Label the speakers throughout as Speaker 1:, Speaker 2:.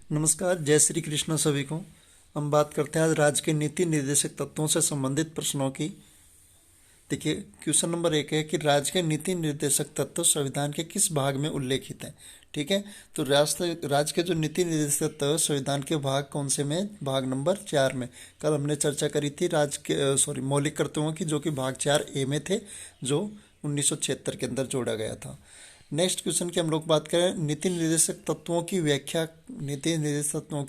Speaker 1: नमस्कार, जय श्री कृष्ण सभी को। हम बात करते हैं आज राज्य के नीति निर्देशक तत्वों से संबंधित प्रश्नों की। देखिए, क्वेश्चन नंबर 1 है कि राज्य के नीति निर्देशक तत्व संविधान के किस भाग में उल्लेखित हैं। ठीक है, तो राज्य के जो नीति निर्देशक तत्व है संविधान के भाग कौन से में? भाग नंबर 4 में। कल हमने चर्चा करी थी राज्य के मौलिक कर्तव्यों की, जो कि भाग 4A में थे, जो 1976 के अंदर जोड़ा गया था। नेक्स्ट क्वेश्चन की हम लोग बात करें, नीति निर्देशक तत्वों की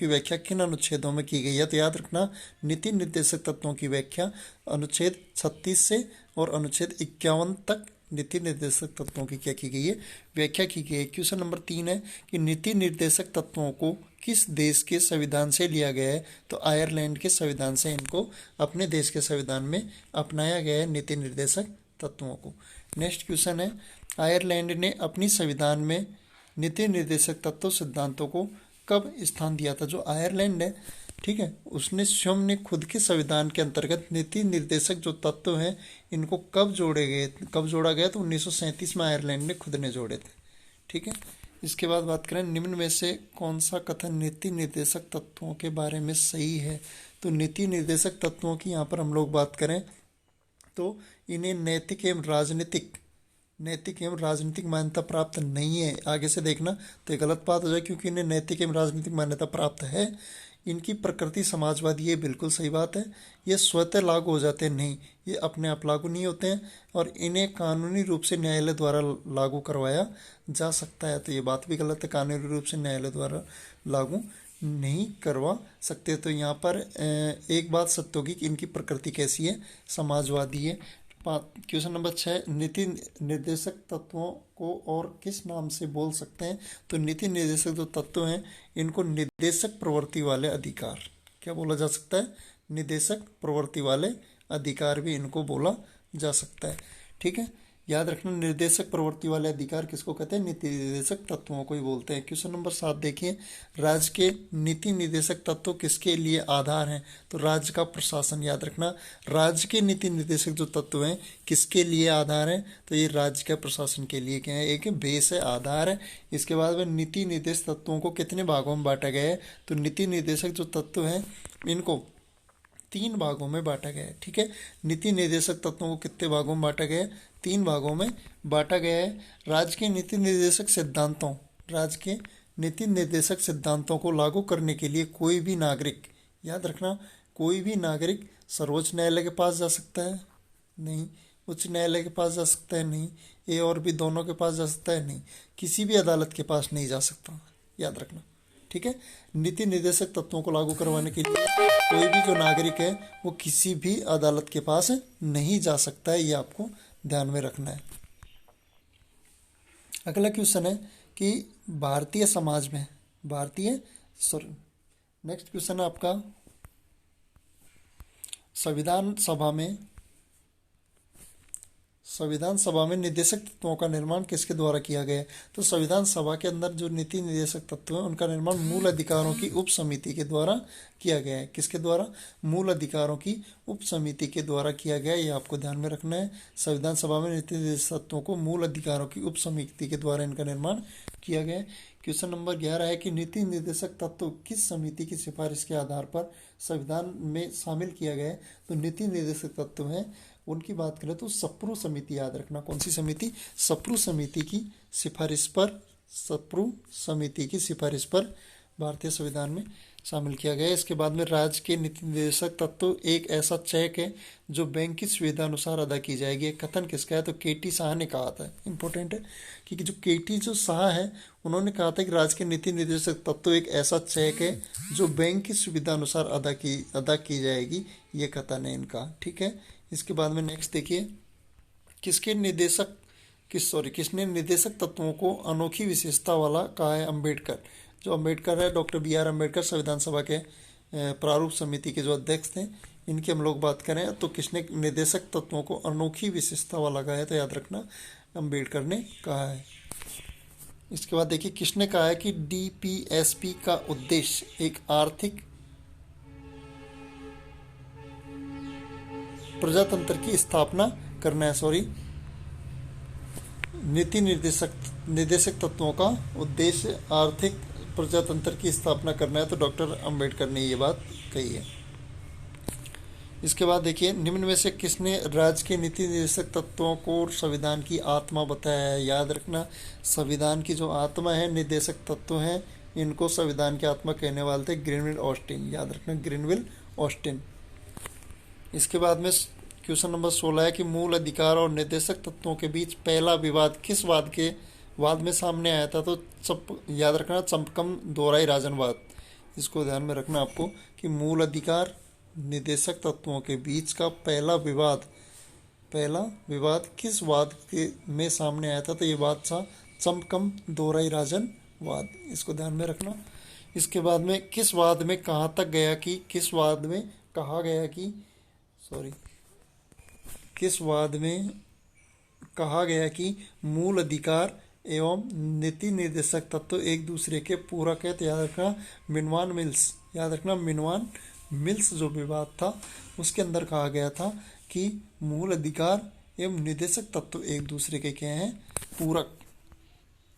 Speaker 1: व्याख्या किन अनुच्छेदों में की गई है? तो याद रखना, नीति निर्देशक तत्वों की व्याख्या अनुच्छेद 36 से और अनुच्छेद 51 तक नीति निर्देशक तत्वों की क्या की गई है? व्याख्या की गई है। क्वेश्चन नंबर 3 है कि नीति निर्देशक तत्वों को किस देश के संविधान से लिया गया है? तो आयरलैंड के संविधान से इनको अपने देश के संविधान में अपनाया गया है नीति निर्देशक तत्वों को। नेक्स्ट क्वेश्चन है, आयरलैंड ने अपनी संविधान में नीति निर्देशक तत्व सिद्धांतों को कब स्थान दिया था? जो आयरलैंड है, ठीक है, उसने स्वयं ने खुद के संविधान के अंतर्गत नीति निर्देशक जो तत्व हैं इनको कब जोड़ा गया? तो 1937 में आयरलैंड ने खुद ने जोड़े थे। ठीक है, इसके बाद बात करें, निम्न में से कौन सा कथन नीति निर्देशक तत्वों के बारे में सही है? तो नीति निर्देशक तत्वों की यहाँ पर हम लोग बात करें तो इन्हें नैतिक एवं राजनीतिक मान्यता प्राप्त नहीं है। आगे से देखना तो ये गलत बात हो जाए, क्योंकि इन्हें नैतिक एवं राजनीतिक मान्यता प्राप्त है। इनकी प्रकृति समाजवादी, ये बिल्कुल सही बात है। ये स्वतः लागू हो जाते हैं, नहीं, ये अपने आप लागू नहीं होते हैं, और इन्हें कानूनी रूप से न्यायालय द्वारा लागू करवाया जा सकता है। तो ये बात भी गलत है, कानूनी रूप से न्यायालय द्वारा लागू नहीं करवा सकते। तो यहाँ पर एक बात सत्य होगी कि इनकी प्रकृति कैसी है? समाजवादी है। क्वेश्चन नंबर 6, नीति निर्देशक तत्वों को और किस नाम से बोल सकते हैं? तो नीति निर्देशक जो तत्व हैं इनको निर्देशक प्रवृत्ति वाले अधिकार क्या बोला जा सकता है? निर्देशक प्रवृत्ति वाले अधिकार भी इनको बोला जा सकता है। ठीक है, याद रखना, निर्देशक प्रवृत्ति वाले अधिकार किसको कहते हैं? नीति निर्देशक तत्वों को ही बोलते हैं। क्वेश्चन नंबर 7 देखिए, राज्य के नीति निर्देशक तत्व किसके लिए आधार हैं? तो राज्य का प्रशासन। याद रखना, राज्य के नीति निर्देशक जो तत्व हैं किसके लिए आधार हैं? तो ये राज्य के प्रशासन के लिए क्या है? एक बेस है, आधार है। इसके बाद में नीति निर्देश तत्वों को कितने भागों में बांटा गया है? तो नीति निर्देशक जो तत्व हैं इनको 3 भागों में बांटा गया है। ठीक है, नीति निर्देशक तत्वों को कितने भागों में बांटा गया है? 3 भागों में बांटा गया है। राज्य के नीति निर्देशक सिद्धांतों को लागू करने के लिए कोई भी नागरिक, याद रखना, कोई भी नागरिक सर्वोच्च न्यायालय के पास जा सकता है? नहीं। उच्च न्यायालय के पास जा सकता है? नहीं। ए और बी दोनों के पास जा सकता है? नहीं। किसी भी अदालत के पास नहीं जा सकता, याद रखना। ठीक है, नीति निर्देशक तत्वों को लागू करवाने के लिए कोई भी जो नागरिक है वो किसी भी अदालत के पास नहीं जा सकता है, ये आपको ध्यान में रखना है। अगला क्वेश्चन है कि नेक्स्ट क्वेश्चन है आपका, संविधान सभा में निर्देशक तत्वों का निर्माण किसके द्वारा किया गया है? तो संविधान सभा के अंदर जो नीति निर्देशक तत्व हैं उनका निर्माण मूल अधिकारों की उप समिति के द्वारा किया गया है। किसके द्वारा? मूल अधिकारों की उप समिति के द्वारा किया गया है, ये आपको ध्यान में रखना है। संविधान सभा में नीति निर्देशक तत्वों को मूल अधिकारों की उप समिति के द्वारा इनका निर्माण किया गया है। क्वेश्चन नंबर 11 है कि नीति निर्देशक तत्व किस समिति की सिफारिश के आधार पर संविधान में शामिल किया गया है? तो नीति निर्देशक तत्व हैं उनकी बात करें तो सप्रू समिति, याद रखना, कौन सी समिति? सप्रू समिति की सिफारिश पर भारतीय संविधान में शामिल किया गया है। इसके बाद में राज्य के नीति निर्देशक तत्व एक ऐसा चेक है जो बैंक की सुविधा अनुसार अदा की जाएगी। कथन किसका है? तो केटी शाह ने कहा था। इंपॉर्टेंट है, क्योंकि जो केटी शाह है उन्होंने कहा था कि राज्य के नीति निर्देशक तत्व एक ऐसा चेक है जो बैंक की सुविधा अनुसार अदा की जाएगी, ये कथन है इनका। ठीक है, इसके बाद में नेक्स्ट देखिए, किसने निर्देशक तत्वों को अनोखी विशेषता वाला कहा है? अम्बेडकर। जो अम्बेडकर है, डॉक्टर BR अम्बेडकर, संविधान सभा के प्रारूप समिति के जो अध्यक्ष थे, इनकी हम लोग बात करें तो किसने निर्देशक तत्वों को अनोखी विशेषता वाला कहा है? तो याद रखना, अम्बेडकर ने कहा है। इसके बाद देखिए, किसने कहा है कि DPSP का उद्देश्य एक आर्थिक प्रजातंत्र की स्थापना करना है? नीति निर्देशक तत्वों का उद्देश्य आर्थिक प्रजातंत्र की स्थापना करना है, तो डॉक्टर अंबेडकर ने ये बात कही है। इसके बाद देखिए, निम्न में से किसने राज्य के नीति निर्देशक तत्वों को संविधान की आत्मा बताया है। याद रखना, संविधान की जो आत्मा है, निर्देशक तत्व हैं, इनको संविधान की आत्मा कहने वाले थे ग्रीनविल ऑस्टिन। याद रखना, ग्रीनविल ऑस्टिन। इसके बाद में क्वेश्चन नंबर 16 है कि मूल अधिकार और निर्देशक तत्वों के बीच पहला विवाद किस वाद में सामने आया था। तो याद रखना, चंपकम दोहराई राजनवाद। इसको ध्यान में रखना आपको कि मूल अधिकार निर्देशक तत्वों के बीच का पहला विवाद किस में सामने आया था। तो ये वाद था चंपकम दोहराई राजनवाद। इसको ध्यान में रखना। इसके बाद में किस वाद में कहाँ तक गया कि किस वाद में कहा गया कि मूल अधिकार एवं नीति निर्देशक तत्व एक दूसरे के पूरक है। तो याद रखना, मिनवान मिल्स जो विवाद था, उसके अंदर कहा गया था कि मूल अधिकार एवं निर्देशक तत्व एक दूसरे के क्या हैं, पूरक।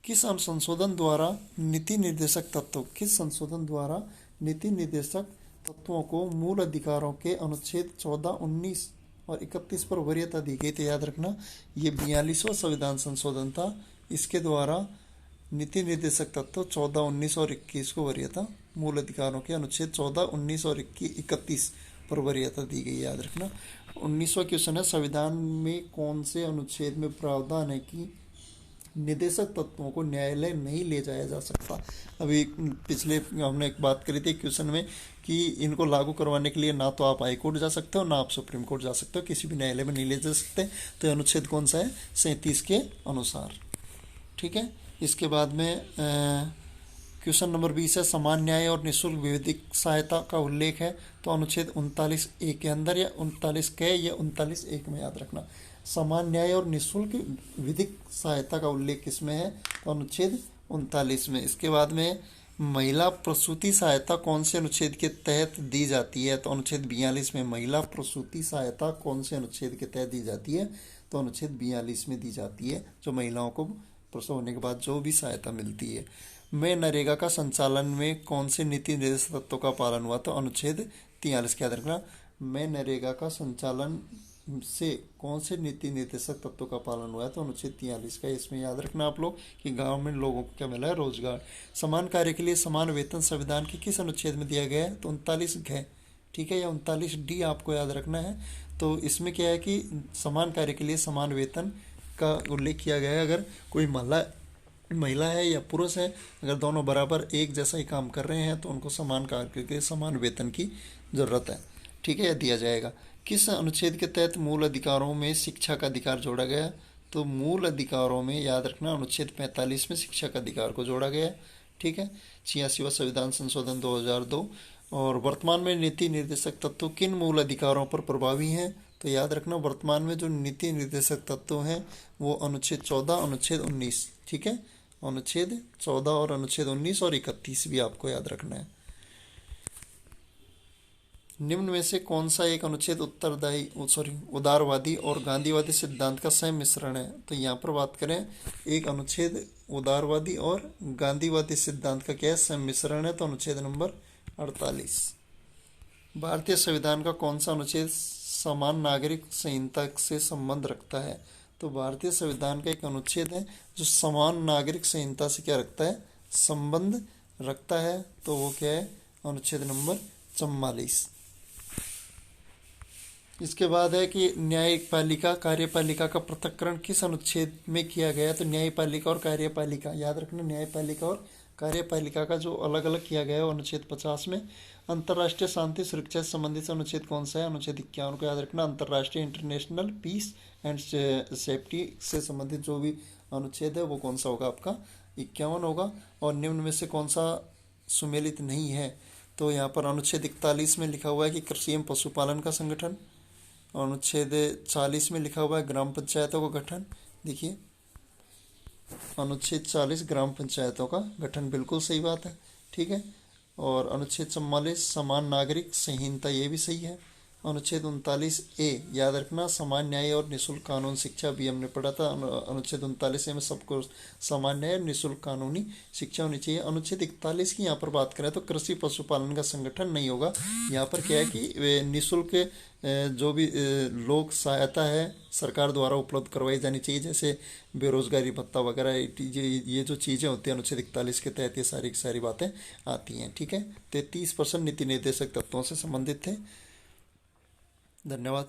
Speaker 1: किस संशोधन द्वारा नीति निर्देशक तत्वों को मूल अधिकारों के अनुच्छेद 14, 19 और 31 पर वरीयता दी गई। तो याद रखना, ये 42वां संविधान संशोधन था। इसके द्वारा नीति निर्देशक तत्व 14, 19 और 21 को वरीयता, मूल अधिकारों के अनुच्छेद 14, 19 और 31 पर वरीयता दी गई। याद रखना। 19वां क्वेश्चन है, संविधान में कौन से अनुच्छेद में प्रावधान है कि निदेशक तत्वों को न्यायालय नहीं ले जाया जा सकता। अभी पिछले हमने एक बात करी थी क्वेश्चन में कि इनको लागू करवाने के लिए ना तो आप हाई कोर्ट जा सकते हो, ना आप सुप्रीम कोर्ट जा सकते हो, किसी भी न्यायालय में नहीं ले जा सकते। तो अनुच्छेद कौन सा है, 37 के अनुसार। ठीक है। इसके बाद में क्वेश्चन नंबर 20 है, समान न्याय और निःशुल्क विधिक सहायता का उल्लेख है। तो अनुच्छेद 39(a) के अंदर या 39 के या 39(1) में। याद रखना, समान न्याय और निःशुल्क विधिक सहायता का उल्लेख किसमें है, तो अनुच्छेद 39 में। इसके बाद में महिला प्रसूति सहायता कौन से अनुच्छेद के तहत दी जाती है, तो अनुच्छेद 42 में। महिला प्रसूति सहायता कौन से अनुच्छेद के तहत दी जाती है, तो अनुच्छेद 42 में दी जाती है, जो महिलाओं को प्रसव होने के बाद जो भी सहायता मिलती है। में नरेगा का संचालन में कौन से नीति निर्देशक तत्वों का पालन हुआ, तो अनुच्छेद 43 के। याद रखना, में नरेगा का संचालन से कौन से नीति निर्देशक तत्वों का पालन हुआ है, तो अनुच्छेद 43 का। इसमें याद रखना आप लोग कि गांव में लोगों को क्या मिला है, रोजगार। समान कार्य के लिए समान वेतन संविधान के किस अनुच्छेद में दिया गया है, तो 39 घ। ठीक है, या 39D आपको याद रखना है। तो इसमें क्या है कि समान कार्य के लिए समान वेतन का उल्लेख किया गया है। अगर कोई महिला है या पुरुष है, अगर दोनों बराबर एक जैसा ही काम कर रहे हैं, तो उनको समान कार्य के लिए समान वेतन की जरूरत है। ठीक है, यह दिया जाएगा। किस अनुच्छेद के तहत मूल अधिकारों में शिक्षा का अधिकार जोड़ा गया, तो मूल अधिकारों में याद रखना अनुच्छेद 45 में शिक्षा का अधिकार को जोड़ा गया। ठीक है, 86वां संविधान संशोधन 2002। और वर्तमान में नीति निर्देशक तत्व किन मूल अधिकारों पर प्रभावी हैं, तो याद रखना वर्तमान में जो नीति निर्देशक तत्व हैं वो अनुच्छेद 14, अनुच्छेद 19। ठीक है, अनुच्छेद 14 और अनुच्छेद 19 और 31 भी आपको याद रखना है। निम्न में से कौन सा एक अनुच्छेद उदारवादी और गांधीवादी सिद्धांत का संमिश्रण है, तो यहाँ पर बात करें एक अनुच्छेद उदारवादी और गांधीवादी सिद्धांत का क्या संमिश्रण है, तो अनुच्छेद नंबर 48। भारतीय संविधान का कौन सा अनुच्छेद समान नागरिक संहिता से संबंध रखता है, तो भारतीय संविधान का एक अनुच्छेद है जो समान नागरिक संहिता से क्या रखता है, संबंध रखता है। तो वो क्या है, अनुच्छेद नंबर 44। इसके बाद है कि न्यायपालिका कार्यपालिका का पृथक्करण किस अनुच्छेद में किया गया है, तो न्यायपालिका और कार्यपालिका। याद रखना, न्यायपालिका और कार्यपालिका का जो अलग अलग किया गया है अनुच्छेद 50 में। अंतर्राष्ट्रीय शांति सुरक्षा से संबंधित अनुच्छेद कौन सा है, अनुच्छेद 51 को। याद रखना, अंतर्राष्ट्रीय इंटरनेशनल पीस एंड सेफ्टी से संबंधित जो भी अनुच्छेद है वो कौन सा होगा, आपका 51 होगा। और निम्न में से कौन सा सुमेलित नहीं है, तो यहाँ पर अनुच्छेद 41 में लिखा हुआ है कि कृषि एवं पशुपालन का संगठन। अनुच्छेद 40 में लिखा हुआ है ग्राम पंचायतों का गठन। देखिए, अनुच्छेद 40 ग्राम पंचायतों का गठन, बिल्कुल सही बात है। ठीक है, और अनुच्छेद 44 समान नागरिक संहिता, ये भी सही है। अनुच्छेद 39A, याद रखना, समान न्याय और निःशुल्क कानून शिक्षा भी हमने पढ़ा था। अनुच्छेद 39A में सबको समान न्याय और निःशुल्क कानूनी शिक्षा होनी चाहिए। अनुच्छेद 41 की यहाँ पर बात करें तो कृषि पशुपालन का संगठन नहीं होगा। यहाँ पर क्या है कि निःशुल्क जो भी लोक सहायता है सरकार द्वारा उपलब्ध करवाई जानी चाहिए, जैसे बेरोजगारी भत्ता वगैरह, ये जो चीज़ें होती हैं अनुच्छेद 41 के तहत ये सारी की सारी बातें आती हैं। ठीक है, तो 30% नीति निर्देशक तत्वों से संबंधित थे। धन्यवाद।